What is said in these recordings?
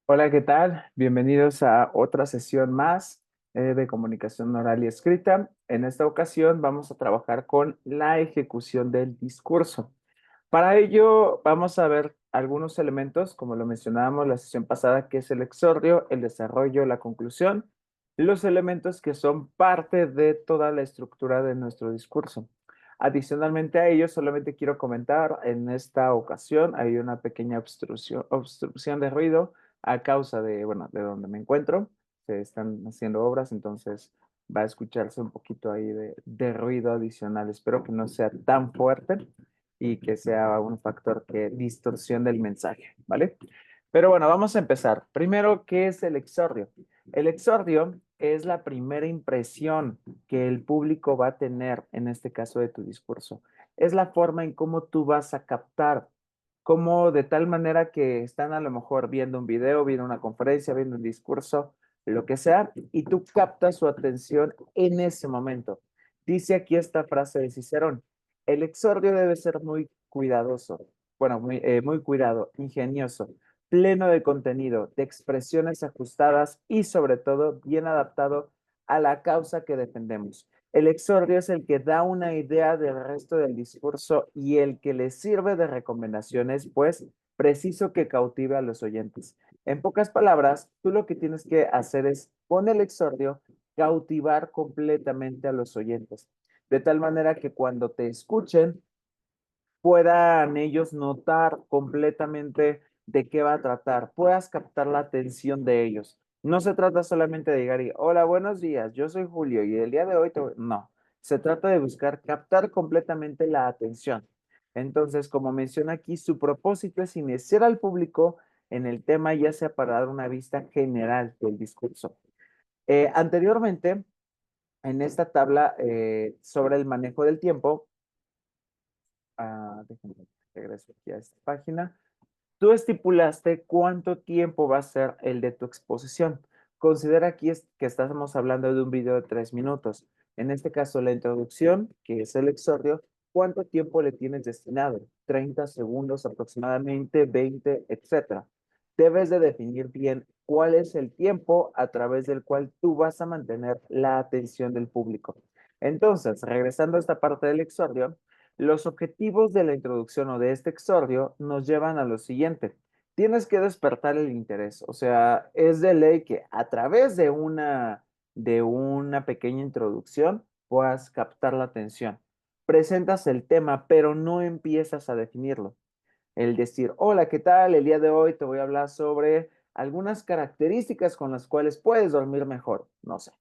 Hola, ¿qué tal? Bienvenidos a otra sesión más de comunicación oral y escrita. En esta ocasión vamos a trabajar con la ejecución del discurso. Para ello vamos a ver algunos elementos, como lo mencionábamos la sesión pasada, que es el exordio, el desarrollo, la conclusión, los elementos que son parte de toda la estructura de nuestro discurso. Adicionalmente a ello, solamente quiero comentar, en esta ocasión hay una pequeña obstrucción de ruido a causa de, bueno, de donde me encuentro. Se están haciendo obras, entonces va a escucharse un poquito ahí de ruido adicional. Espero que no sea tan fuerte y que sea un factor que distorsione el mensaje, ¿vale? Pero bueno, vamos a empezar. Primero, ¿qué es el exordio? El exordio es la primera impresión que el público va a tener, en este caso de tu discurso. Es la forma en cómo tú vas a captar, como de tal manera que están a lo mejor viendo un video, viendo una conferencia, viendo un discurso, lo que sea, y tú captas su atención en ese momento. Dice aquí esta frase de Cicerón: el exordio debe ser muy cuidadoso, bueno, muy cuidado, ingenioso, pleno de contenido, de expresiones ajustadas y sobre todo bien adaptado a la causa que defendemos. El exordio es el que da una idea del resto del discurso y el que le sirve de recomendaciones, pues preciso que cautive a los oyentes. En pocas palabras, tú lo que tienes que hacer es, con el exordio, cautivar completamente a los oyentes, de tal manera que cuando te escuchen puedan ellos notar completamente de qué va a tratar, puedas captar la atención de ellos. No se trata solamente de llegar y, hola, buenos días, yo soy Julio y el día de hoy No, se trata de buscar captar completamente la atención. Entonces, como menciona aquí, su propósito es iniciar al público en el tema, ya sea para dar una vista general del discurso. Anteriormente, en esta tabla sobre el manejo del tiempo, déjenme regreso aquí a esta página. Tú estipulaste cuánto tiempo va a ser el de tu exposición. Considera aquí que estamos hablando de un video de 3 minutos. En este caso, la introducción, que es el exordio, ¿cuánto tiempo le tienes destinado? 30 segundos aproximadamente, 20, etcétera. Debes de definir bien cuál es el tiempo a través del cual tú vas a mantener la atención del público. Entonces, regresando a esta parte del exordio, los objetivos de la introducción o de este exordio nos llevan a lo siguiente. Tienes que despertar el interés, o sea, es de ley que a través de una pequeña introducción puedas captar la atención. Presentas el tema, pero no empiezas a definirlo. El decir, hola, ¿qué tal? El día de hoy te voy a hablar sobre algunas características con las cuales puedes dormir mejor. No sé.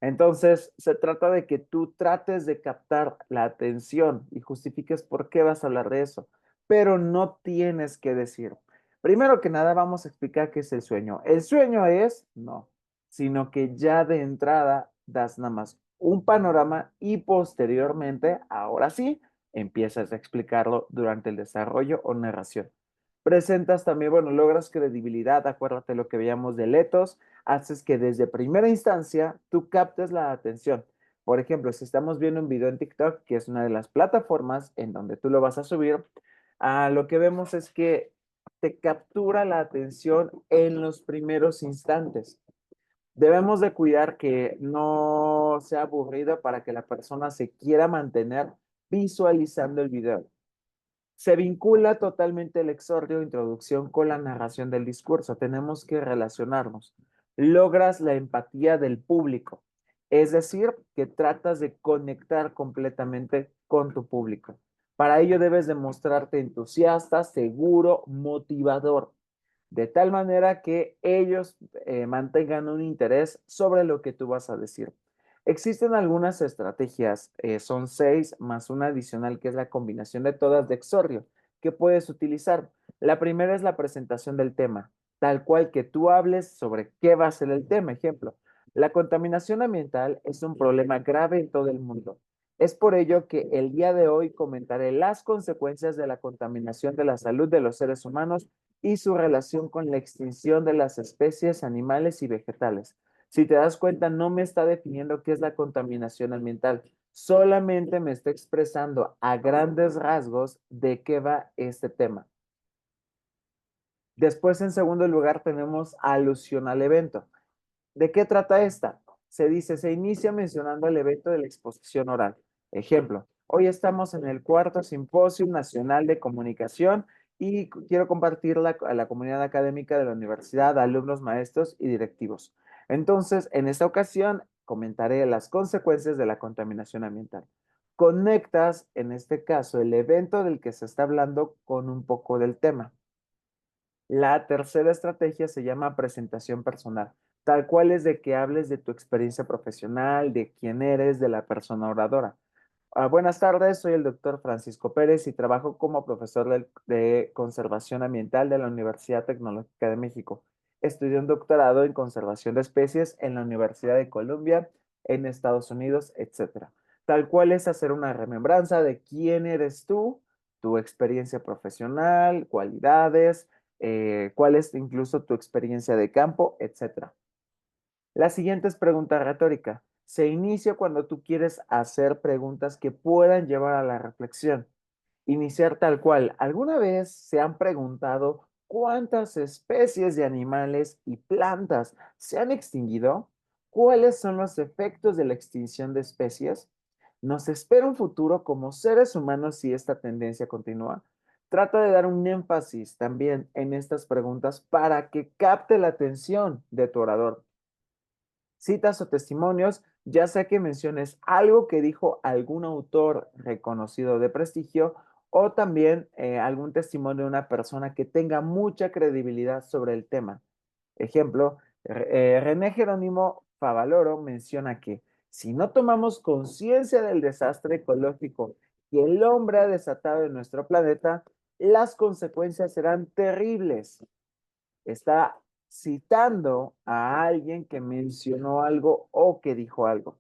Entonces, se trata de que tú trates de captar la atención y justifiques por qué vas a hablar de eso, pero no tienes que decir. Primero que nada, vamos a explicar qué es el sueño. El sueño es, no, sino que ya de entrada das nada más un panorama y posteriormente, ahora sí, empiezas a explicarlo durante el desarrollo o narración. Presentas también, bueno, logras credibilidad, acuérdate lo que veíamos de Letos, haces que desde primera instancia tú captes la atención. Por ejemplo, si estamos viendo un video en TikTok, que es una de las plataformas en donde tú lo vas a subir, lo que vemos es que te captura la atención en los primeros instantes. Debemos de cuidar que no sea aburrido para que la persona se quiera mantener visualizando el video. Se vincula totalmente el exordio o introducción con la narración del discurso. Tenemos que relacionarnos. Logras la empatía del público, es decir, que tratas de conectar completamente con tu público. Para ello debes demostrarte entusiasta, seguro, motivador, de tal manera que ellos mantengan un interés sobre lo que tú vas a decir. Existen algunas estrategias, son 6 más una adicional que es la combinación de todas de exordio que puedes utilizar. La primera es la presentación del tema, tal cual que tú hables sobre qué va a ser el tema. Ejemplo, la contaminación ambiental es un problema grave en todo el mundo. Es por ello que el día de hoy comentaré las consecuencias de la contaminación de la salud de los seres humanos y su relación con la extinción de las especies animales y vegetales. Si te das cuenta, no me está definiendo qué es la contaminación ambiental, solamente me está expresando a grandes rasgos de qué va este tema. Después, en segundo lugar, tenemos alusión al evento. ¿De qué trata esta? Se dice, se inicia mencionando el evento de la exposición oral. Ejemplo, hoy estamos en el cuarto Simposio Nacional de Comunicación y quiero compartirla a la comunidad académica de la universidad, alumnos, maestros y directivos. Entonces, en esta ocasión, comentaré las consecuencias de la contaminación ambiental. Conectas, en este caso, el evento del que se está hablando con un poco del tema. La tercera estrategia se llama presentación personal, tal cual es de que hables de tu experiencia profesional, de quién eres, de la persona oradora. Buenas tardes, soy el doctor Francisco Pérez y trabajo como profesor de conservación ambiental de la Universidad Tecnológica de México. Estudié un doctorado en conservación de especies en la Universidad de Columbia, en Estados Unidos, etcétera. Tal cual es hacer una remembranza de quién eres tú, tu experiencia profesional, cualidades, cuál es incluso tu experiencia de campo, etcétera. La siguiente es pregunta retórica. Se inicia cuando tú quieres hacer preguntas que puedan llevar a la reflexión. Iniciar tal cual. ¿Alguna vez se han preguntado cuántas especies de animales y plantas se han extinguido? ¿Cuáles son los efectos de la extinción de especies? ¿Nos espera un futuro como seres humanos si esta tendencia continúa? Trata de dar un énfasis también en estas preguntas para que capte la atención de tu orador. Citas o testimonios, ya sea que menciones algo que dijo algún autor reconocido de prestigio o también algún testimonio de una persona que tenga mucha credibilidad sobre el tema. Ejemplo, René Jerónimo Favaloro menciona que si no tomamos conciencia del desastre ecológico que el hombre ha desatado en nuestro planeta, las consecuencias serán terribles. Está citando a alguien que mencionó algo o que dijo algo.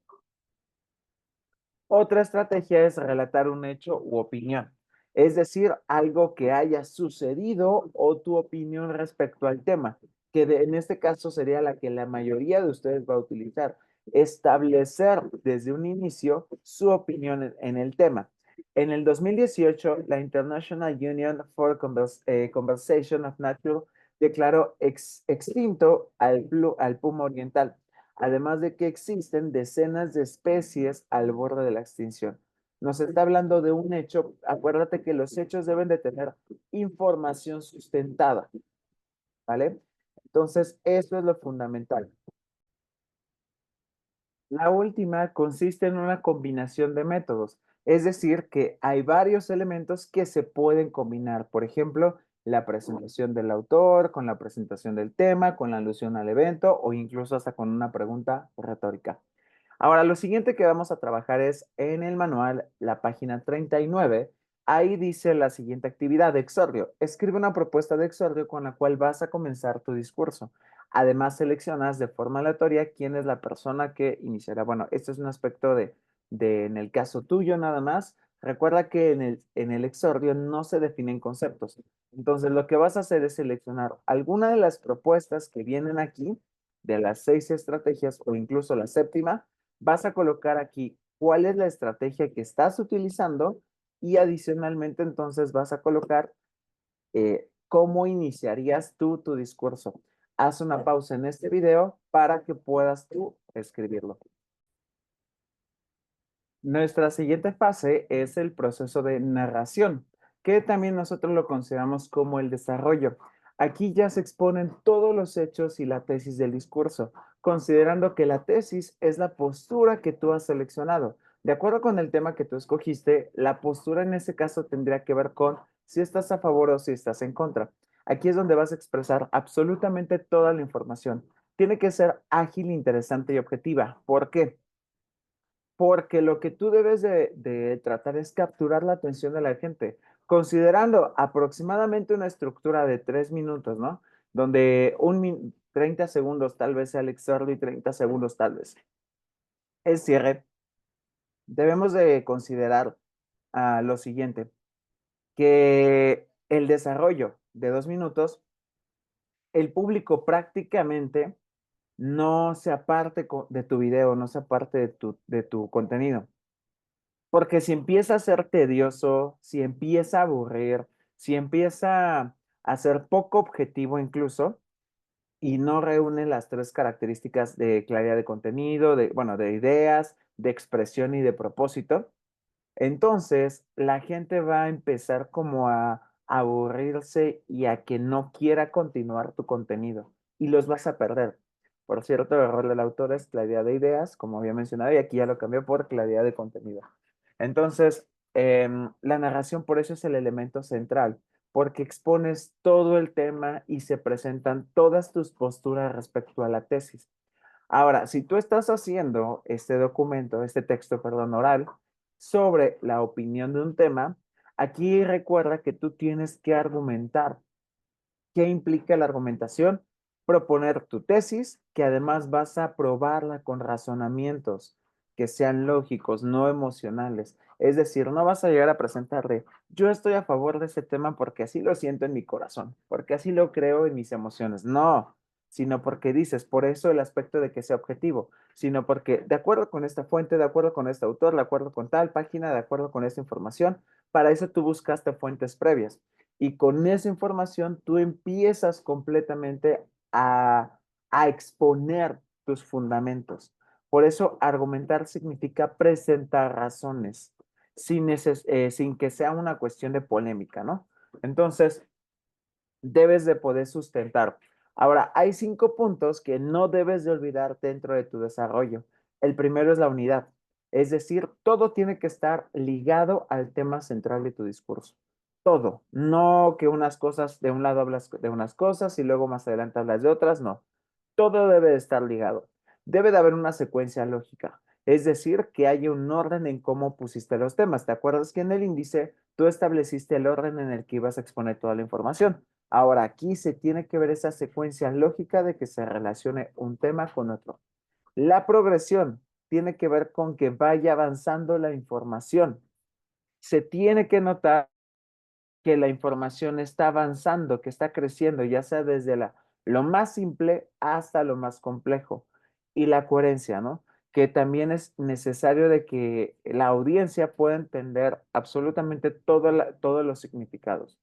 Otra estrategia es relatar un hecho u opinión, es decir, algo que haya sucedido o tu opinión respecto al tema, que en este caso sería la que la mayoría de ustedes va a utilizar. Establecer desde un inicio su opinión en el tema. En el 2018, la International Union for Conservation of Nature declaró extinto al puma oriental, además de que existen decenas de especies al borde de la extinción. Nos está hablando de un hecho, acuérdate que los hechos deben de tener información sustentada, ¿vale? Entonces, eso es lo fundamental. La última consiste en una combinación de métodos, es decir, que hay varios elementos que se pueden combinar. Por ejemplo, la presentación del autor, con la presentación del tema, con la alusión al evento o incluso hasta con una pregunta retórica. Ahora, lo siguiente que vamos a trabajar es en el manual, la página 39. Ahí dice la siguiente actividad, exordio. Escribe una propuesta de exordio con la cual vas a comenzar tu discurso. Además, seleccionas de forma aleatoria quién es la persona que iniciará. Bueno, este es un aspecto en el caso tuyo nada más. Recuerda que en el exordio no se definen conceptos. Entonces, lo que vas a hacer es seleccionar alguna de las propuestas que vienen aquí, de las 6 estrategias o incluso la séptima, vas a colocar aquí cuál es la estrategia que estás utilizando y adicionalmente entonces vas a colocar cómo iniciarías tú tu discurso. Haz una pausa en este video para que puedas tú escribirlo. Nuestra siguiente fase es el proceso de narración, que también nosotros lo consideramos como el desarrollo. Aquí ya se exponen todos los hechos y la tesis del discurso, considerando que la tesis es la postura que tú has seleccionado. De acuerdo con el tema que tú escogiste, la postura en ese caso tendría que ver con si estás a favor o si estás en contra. Aquí es donde vas a expresar absolutamente toda la información. Tiene que ser ágil, interesante y objetiva. ¿Por qué? Porque lo que tú debes de tratar es capturar la atención de la gente, considerando aproximadamente una estructura de 3 minutos, ¿no? Donde 30 segundos tal vez sea el exordio y 30 segundos tal vez el cierre. Debemos de considerar lo siguiente, que el desarrollo de 2 minutos, el público prácticamente no se aparte de tu video, no se aparte de tu contenido. Porque si empieza a ser tedioso, si empieza a aburrir, si empieza a ser poco objetivo incluso y no reúne las tres características de claridad de contenido, bueno, de ideas, de expresión y de propósito. Entonces, la gente va a empezar como a aburrirse y a que no quiera continuar tu contenido y los vas a perder. Por cierto, el error del autor es claridad de ideas, como había mencionado, y aquí ya lo cambió por claridad de contenido. Entonces, la narración por eso es el elemento central, porque expones todo el tema y se presentan todas tus posturas respecto a la tesis. Ahora, si tú estás haciendo este documento, este texto, perdón, oral, sobre la opinión de un tema, aquí recuerda que tú tienes que argumentar. ¿Qué implica la argumentación? Proponer tu tesis, que además vas a probarla con razonamientos que sean lógicos, no emocionales. Es decir, no vas a llegar a presentarle, yo estoy a favor de ese tema porque así lo siento en mi corazón, porque así lo creo en mis emociones. No, sino porque dices, por eso el aspecto de que sea objetivo, sino porque de acuerdo con esta fuente, de acuerdo con este autor, de acuerdo con tal página, de acuerdo con esta información, para eso tú buscaste fuentes previas. Y con esa información tú empiezas completamente a exponer tus fundamentos. Por eso argumentar significa presentar razones, sin que sea una cuestión de polémica, ¿no? Entonces, debes de poder sustentar. Ahora, hay 5 puntos que no debes de olvidar dentro de tu desarrollo. El primero es la unidad, es decir, todo tiene que estar ligado al tema central de tu discurso. Todo, no que unas cosas, de un lado hablas de unas cosas y luego más adelante hablas de otras, no. Todo debe de estar ligado. Debe de haber una secuencia lógica, es decir, que haya un orden en cómo pusiste los temas. ¿Te acuerdas que en el índice tú estableciste el orden en el que ibas a exponer toda la información? Ahora, aquí se tiene que ver esa secuencia lógica de que se relacione un tema con otro. La progresión tiene que ver con que vaya avanzando la información. Se tiene que notar que la información está avanzando, que está creciendo, ya sea desde lo más simple hasta lo más complejo. Y la coherencia, ¿no? Que también es necesario de que la audiencia pueda entender absolutamente todos los significados.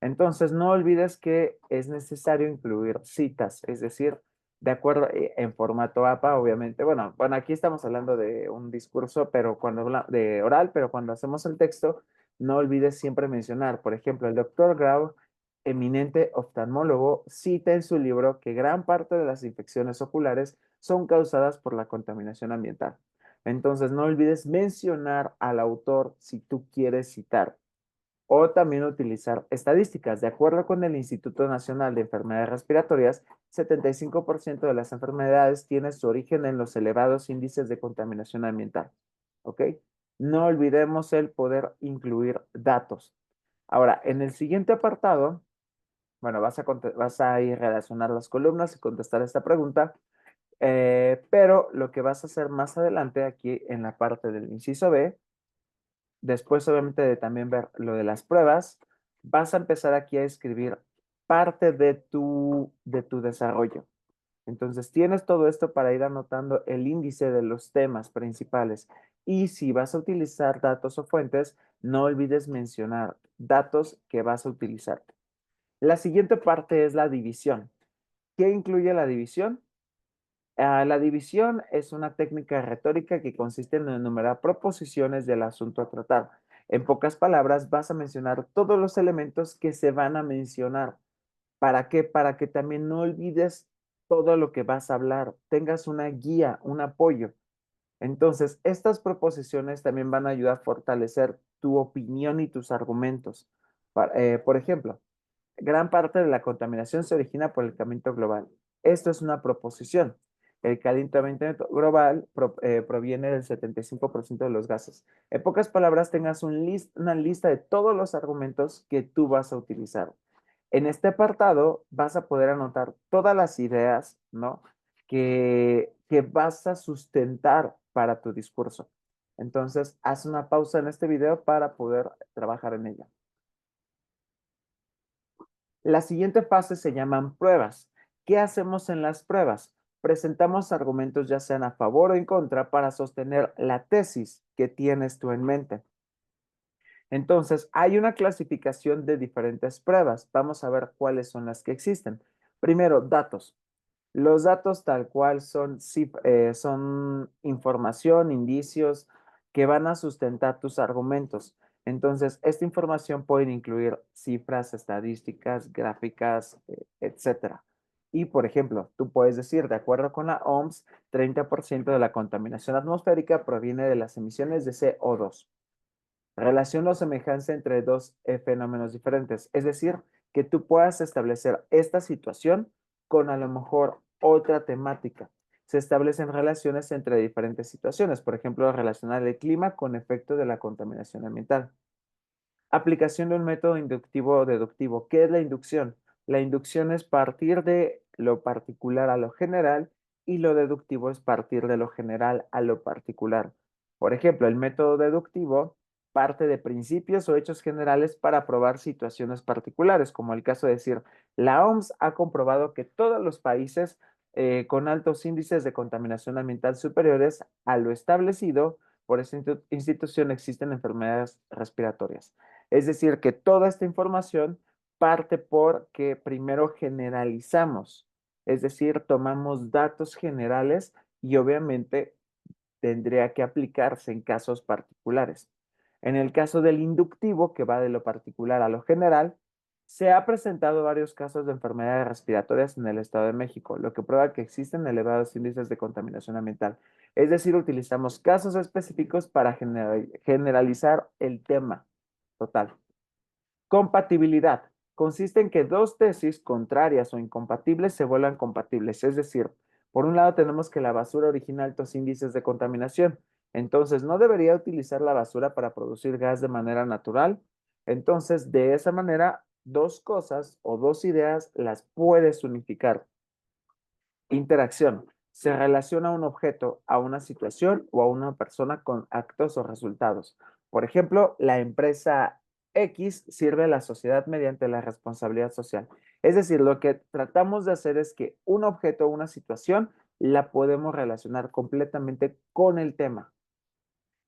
Entonces, no olvides que es necesario incluir citas, es decir, de acuerdo en formato APA, obviamente. Bueno, aquí estamos hablando de un discurso, pero cuando habla de oral, pero cuando hacemos el texto, no olvides siempre mencionar, por ejemplo, el doctor Grau, eminente oftalmólogo, cita en su libro que gran parte de las infecciones oculares son causadas por la contaminación ambiental. Entonces, no olvides mencionar al autor si tú quieres citar. O también utilizar estadísticas. De acuerdo con el Instituto Nacional de Enfermedades Respiratorias, 75% de las enfermedades tienen su origen en los elevados índices de contaminación ambiental. ¿Ok? No olvidemos el poder incluir datos. Ahora, en el siguiente apartado, bueno, vas a ir a relacionar las columnas y contestar esta pregunta, pero lo que vas a hacer más adelante aquí en la parte del inciso B. Después, obviamente, de también ver lo de las pruebas, vas a empezar aquí a escribir parte de tu desarrollo. Entonces, tienes todo esto para ir anotando el índice de los temas principales. Y si vas a utilizar datos o fuentes, no olvides mencionar datos que vas a utilizar. La siguiente parte es la división. ¿Qué incluye la división? La división es una técnica retórica que consiste en enumerar proposiciones del asunto a tratar. En pocas palabras, vas a mencionar todos los elementos que se van a mencionar. ¿Para qué? Para que también no olvides todo lo que vas a hablar, tengas una guía, un apoyo. Entonces, estas proposiciones también van a ayudar a fortalecer tu opinión y tus argumentos. Por ejemplo, gran parte de la contaminación se origina por el calentamiento global. Esto es una proposición. El calentamiento global proviene del 75% de los gases. En pocas palabras, tengas una lista de todos los argumentos que tú vas a utilizar. En este apartado vas a poder anotar todas las ideas, ¿no? Que vas a sustentar para tu discurso. Entonces, haz una pausa en este video para poder trabajar en ella. La siguiente fase se llaman pruebas. ¿Qué hacemos en las pruebas? Presentamos argumentos ya sean a favor o en contra para sostener la tesis que tienes tú en mente. Entonces, hay una clasificación de diferentes pruebas. Vamos a ver cuáles son las que existen. Primero, datos. Los datos tal cual son, son información, indicios que van a sustentar tus argumentos. Entonces, esta información puede incluir cifras, estadísticas, gráficas, etcétera. Y, por ejemplo, tú puedes decir, de acuerdo con la OMS, 30% de la contaminación atmosférica proviene de las emisiones de CO2. Relación o semejanza entre dos fenómenos diferentes. Es decir, que tú puedas establecer esta situación con a lo mejor otra temática. Se establecen relaciones entre diferentes situaciones, por ejemplo, relacionar el clima con efecto de la contaminación ambiental. Aplicación de un método inductivo o deductivo. ¿Qué es la inducción? La inducción es partir de lo particular a lo general y lo deductivo es partir de lo general a lo particular. Por ejemplo, el método deductivo parte de principios o hechos generales para probar situaciones particulares, como el caso de decir, la OMS ha comprobado que todos los países con altos índices de contaminación ambiental superiores a lo establecido por esta institución existen enfermedades respiratorias. Es decir, que toda esta información parte porque primero generalizamos, es decir, tomamos datos generales y obviamente tendría que aplicarse en casos particulares. En el caso del inductivo, que va de lo particular a lo general, se ha presentado varios casos de enfermedades respiratorias en el Estado de México, lo que prueba que existen elevados índices de contaminación ambiental. Es decir, utilizamos casos específicos para generalizar el tema total. Compatibilidad. Consiste en que dos tesis contrarias o incompatibles se vuelvan compatibles. Es decir, por un lado tenemos que la basura origina altos índices de contaminación. Entonces, no debería utilizar la basura para producir gas de manera natural. Entonces, de esa manera, dos cosas o dos ideas las puedes unificar. Interacción. Se relaciona un objeto a una situación o a una persona con actos o resultados. Por ejemplo, la empresa X sirve a la sociedad mediante la responsabilidad social. Es decir, lo que tratamos de hacer es que un objeto o una situación la podemos relacionar completamente con el tema.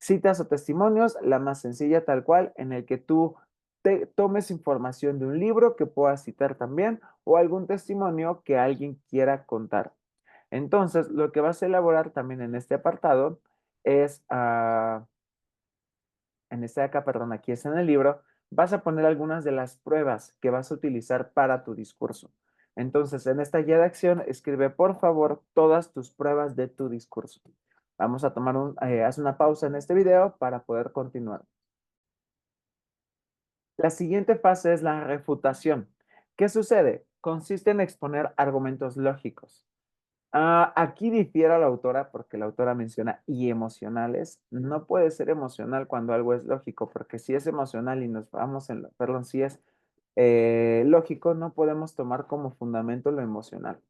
Citas o testimonios, la más sencilla tal cual, en el que tú te tomes información de un libro que puedas citar también o algún testimonio que alguien quiera contar. Entonces, lo que vas a elaborar también en este apartado es, en este de acá, perdón, aquí es en el libro, vas a poner algunas de las pruebas que vas a utilizar para tu discurso. Entonces, en esta guía de acción, escribe por favor todas tus pruebas de tu discurso. Vamos a tomar haz una pausa en este video para poder continuar. La siguiente fase es la refutación. ¿Qué sucede? Consiste en exponer argumentos lógicos. Aquí difiere la autora porque la autora menciona y emocionales. No puede ser emocional cuando algo es lógico, porque si es emocional y nos vamos en, perdón, si es lógico, no podemos tomar como fundamento lo emocional.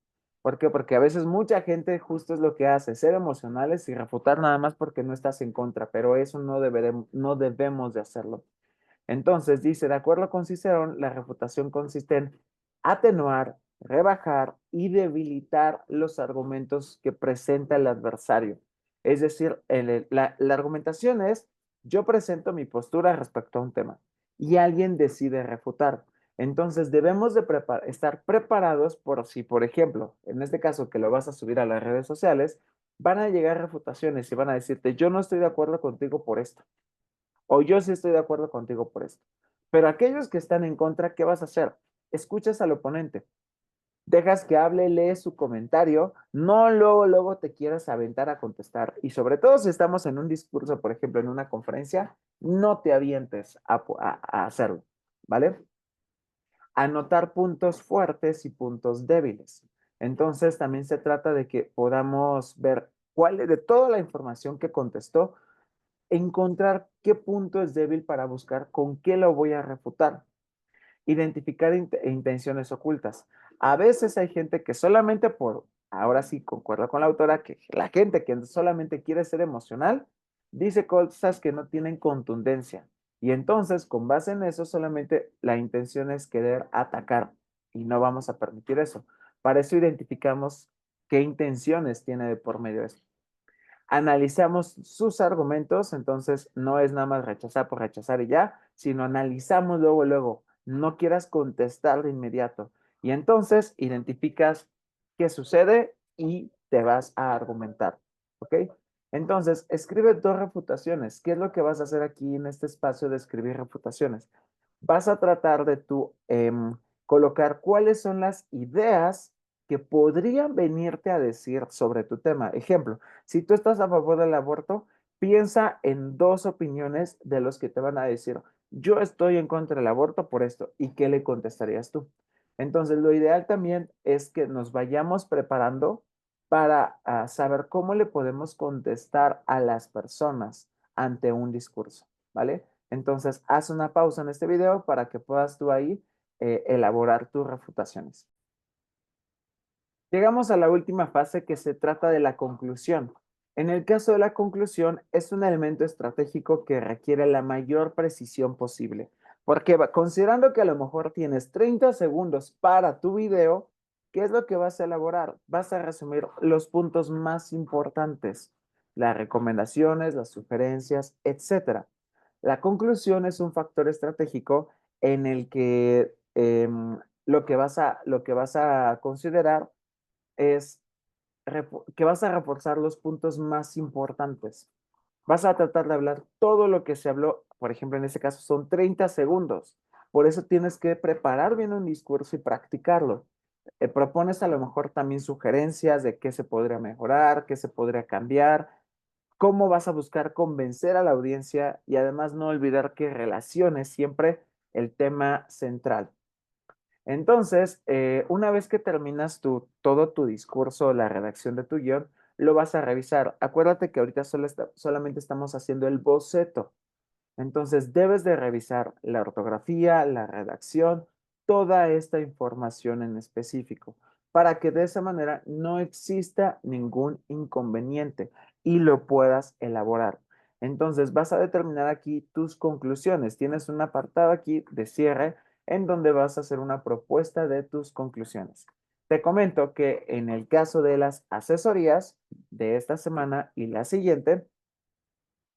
¿Por qué? Porque a veces mucha gente justo es lo que hace, ser emocionales y refutar nada más porque no estás en contra, pero eso no debemos de hacerlo. Entonces dice, de acuerdo con Cicerón, la refutación consiste en atenuar, rebajar y debilitar los argumentos que presenta el adversario. Es decir, la argumentación es, yo presento mi postura respecto a un tema y alguien decide refutar. Entonces debemos de estar preparados por si, por ejemplo, en este caso que lo vas a subir a las redes sociales, van a llegar refutaciones y van a decirte, yo no estoy de acuerdo contigo por esto. O yo sí estoy de acuerdo contigo por esto. Pero aquellos que están en contra, ¿qué vas a hacer? Escuchas al oponente, dejas que hable, lees su comentario, no luego te quieras aventar a contestar. Y sobre todo si estamos en un discurso, por ejemplo, en una conferencia, no te avientes a hacerlo, ¿vale? Anotar puntos fuertes y puntos débiles. Entonces también se trata de que podamos ver cuál de toda la información que contestó, encontrar qué punto es débil para buscar con qué lo voy a refutar. Identificar intenciones ocultas. A veces hay gente que solamente ahora sí concuerdo con la autora, que la gente que solamente quiere ser emocional, dice cosas que no tienen contundencia. Y entonces, con base en eso, solamente la intención es querer atacar y no vamos a permitir eso. Para eso identificamos qué intenciones tiene de por medio esto. Analizamos sus argumentos, entonces no es nada más rechazar por rechazar y ya, sino analizamos luego, luego. No quieras contestar de inmediato. Y entonces identificas qué sucede y te vas a argumentar. ¿Ok? Entonces, escribe dos refutaciones. ¿Qué es lo que vas a hacer aquí en este espacio de escribir refutaciones? Vas a tratar de tú colocar cuáles son las ideas que podrían venirte a decir sobre tu tema. Ejemplo, si tú estás a favor del aborto, piensa en dos opiniones de los que te van a decir, yo estoy en contra del aborto por esto. ¿Y qué le contestarías tú? Entonces, lo ideal también es que nos vayamos preparando para saber cómo le podemos contestar a las personas ante un discurso, ¿vale? Entonces, haz una pausa en este video para que puedas tú ahí elaborar tus refutaciones. Llegamos a la última fase que se trata de la conclusión. En el caso de la conclusión, es un elemento estratégico que requiere la mayor precisión posible, porque considerando que a lo mejor tienes 30 segundos para tu video, ¿qué es lo que vas a elaborar? Vas a resumir los puntos más importantes, las recomendaciones, las sugerencias, etcétera. La conclusión es un factor estratégico en el que lo que vas a considerar es que vas a reforzar los puntos más importantes. Vas a tratar de hablar todo lo que se habló, por ejemplo, en este caso son 30 segundos. Por eso tienes que preparar bien un discurso y practicarlo. Propones a lo mejor también sugerencias de qué se podría mejorar, qué se podría cambiar, cómo vas a buscar convencer a la audiencia y además no olvidar que relaciones siempre el tema central. Entonces, una vez que terminas todo tu discurso, la redacción de tu guión, lo vas a revisar. Acuérdate que ahorita solamente estamos haciendo el boceto. Entonces, debes de revisar la ortografía, la redacción, toda esta información en específico, para que de esa manera no exista ningún inconveniente y lo puedas elaborar. Entonces, vas a determinar aquí tus conclusiones. Tienes un apartado aquí de cierre en donde vas a hacer una propuesta de tus conclusiones. Te comento que en el caso de las asesorías de esta semana y la siguiente,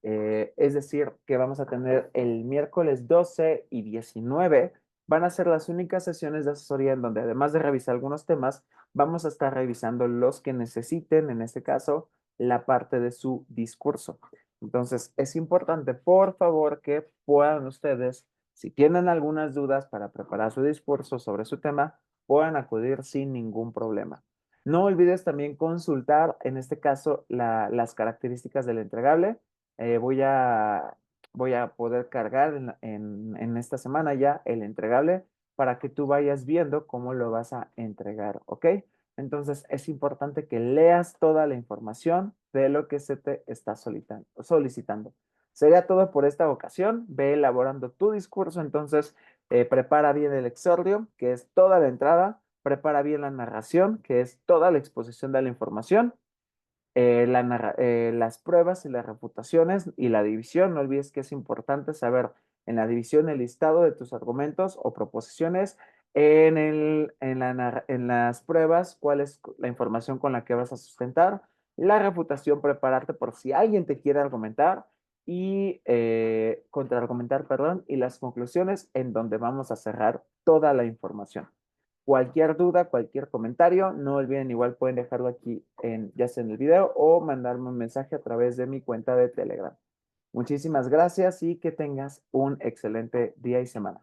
es decir, que vamos a tener el miércoles 12 y 19, van a ser las únicas sesiones de asesoría en donde además de revisar algunos temas, vamos a estar revisando los que necesiten, en este caso, la parte de su discurso. Entonces, es importante, por favor, que puedan ustedes, si tienen algunas dudas para preparar su discurso sobre su tema, puedan acudir sin ningún problema. No olvides también consultar, en este caso, las características del entregable. eh, voy a, voy a poder cargar en esta semana ya el entregable para que tú vayas viendo cómo lo vas a entregar, ¿ok? Entonces es importante que leas toda la información de lo que se te está solicitando. Sería todo por esta ocasión. Ve elaborando tu discurso, entonces prepara bien el exordio, que es toda la entrada, prepara bien la narración, que es toda la exposición de la información, las pruebas y las reputaciones y la división. No olvides que es importante saber en la división el listado de tus argumentos o proposiciones, en las pruebas cuál es la información con la que vas a sustentar, la reputación, prepararte por si alguien te quiere argumentar y contraargumentar, perdón, y las conclusiones en donde vamos a cerrar toda la información. Cualquier duda, cualquier comentario, no olviden, igual pueden dejarlo aquí ya sea en el video o mandarme un mensaje a través de mi cuenta de Telegram. Muchísimas gracias y que tengas un excelente día y semana.